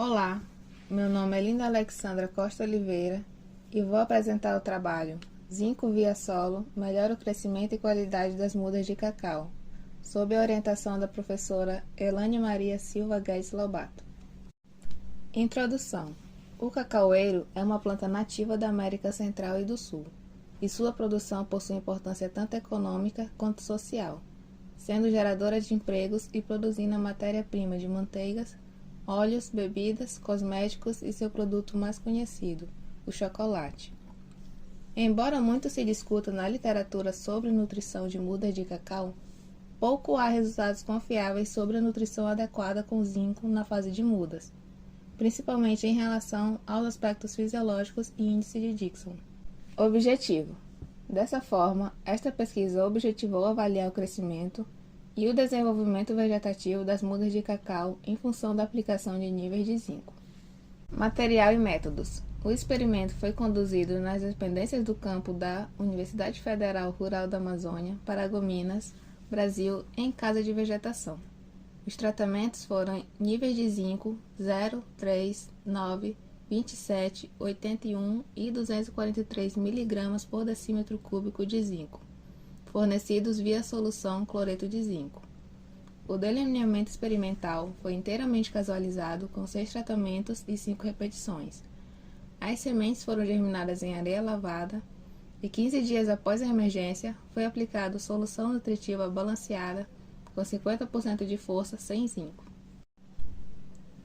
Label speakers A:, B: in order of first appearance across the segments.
A: Olá, meu nome é Linda Alexandra Costa Oliveira e vou apresentar o trabalho Zinco via solo melhora o crescimento e qualidade das mudas de cacau, sob a orientação da professora Elane Maria Silva Guedes Lobato. Introdução. O cacaueiro é uma planta nativa da América Central e do Sul, e sua produção possui importância tanto econômica quanto social, sendo geradora de empregos e produzindo a matéria-prima de manteigas, óleos, bebidas, cosméticos e seu produto mais conhecido, o chocolate. Embora muito se discuta na literatura sobre nutrição de mudas de cacau, pouco há resultados confiáveis sobre a nutrição adequada com zinco na fase de mudas, principalmente em relação aos aspectos fisiológicos e índice de Dixon. Objetivo. Dessa forma, esta pesquisa objetivou avaliar o crescimento e o desenvolvimento vegetativo das mudas de cacau em função da aplicação de níveis de zinco. Material e métodos. O experimento foi conduzido nas dependências do campo da Universidade Federal Rural da Amazônia, Paragominas, Brasil, em casa de vegetação. Os tratamentos foram níveis de zinco 0, 3, 9, 27, 81 e 243 mg por decímetro cúbico de zinco, fornecidos via solução cloreto de zinco. O delineamento experimental foi inteiramente casualizado com 6 tratamentos e 5 repetições. As sementes foram germinadas em areia lavada e 15 dias após a emergência foi aplicada solução nutritiva balanceada com 50% de força sem zinco.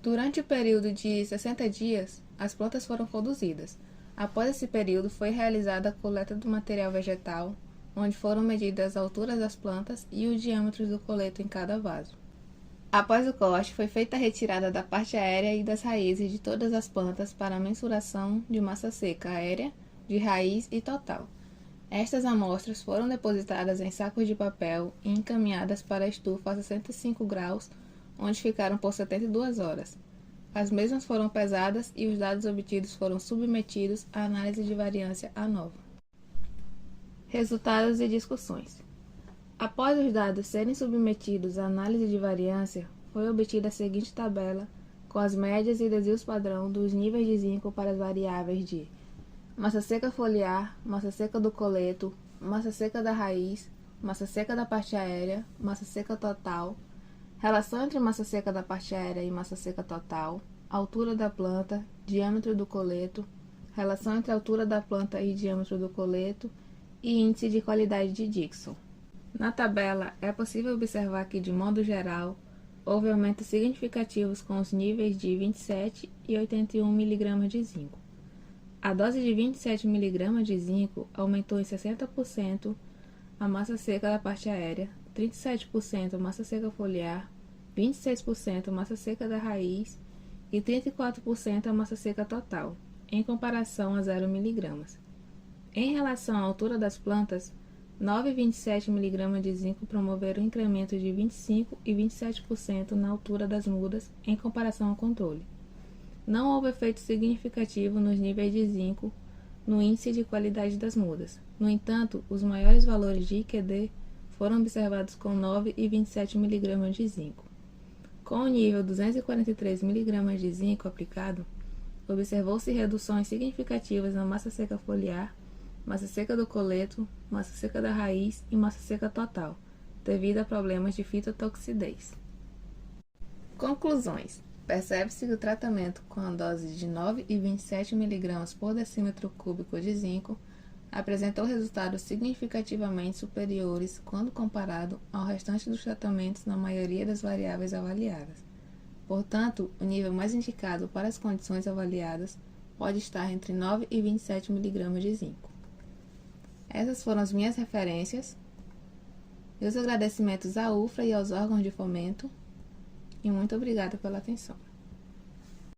A: Durante o período de 60 dias, as plantas foram conduzidas. Após esse período, foi realizada a coleta do material vegetal, onde foram medidas as alturas das plantas e o diâmetro do coleto em cada vaso. Após o corte, foi feita a retirada da parte aérea e das raízes de todas as plantas para a mensuração de massa seca aérea, de raiz e total. Estas amostras foram depositadas em sacos de papel e encaminhadas para a estufa a 65 graus, onde ficaram por 72 horas. As mesmas foram pesadas e os dados obtidos foram submetidos à análise de variância A9. Resultados e discussões. Após os dados serem submetidos à análise de variância, foi obtida a seguinte tabela com as médias e desvios padrão dos níveis de zinco para as variáveis de massa seca foliar, massa seca do coleto, massa seca da raiz, massa seca da parte aérea, massa seca total, relação entre massa seca da parte aérea e massa seca total, altura da planta, diâmetro do coleto, relação entre a altura da planta e diâmetro do coleto e índice de qualidade de Dixon. Na tabela, é possível observar que, de modo geral, houve aumentos significativos com os níveis de 27 e 81 mg de zinco. A dose de 27 mg de zinco aumentou em 60% a massa seca da parte aérea, 37% massa seca foliar, 26% massa seca da raiz e 34% a massa seca total, em comparação a 0 mg. Em relação à altura das plantas, 9 e 27 mg de zinco promoveram incremento de 25% e 27% na altura das mudas em comparação ao controle. Não houve efeito significativo nos níveis de zinco no índice de qualidade das mudas. No entanto, os maiores valores de IQD foram observados com 9 e 27 mg de zinco. Com o nível 243 mg de zinco aplicado, observou-se reduções significativas na massa seca foliar, massa seca do coleto, massa seca da raiz e massa seca total, devido a problemas de fitotoxidez. Conclusões. Percebe-se que o tratamento com a dose de 9 e 27 mg por decímetro cúbico de zinco apresentou resultados significativamente superiores quando comparado ao restante dos tratamentos na maioria das variáveis avaliadas. Portanto, o nível mais indicado para as condições avaliadas pode estar entre 9 e 27 mg de zinco. Essas foram as minhas referências. Meus agradecimentos à UFRA e aos órgãos de fomento. E muito obrigada pela atenção.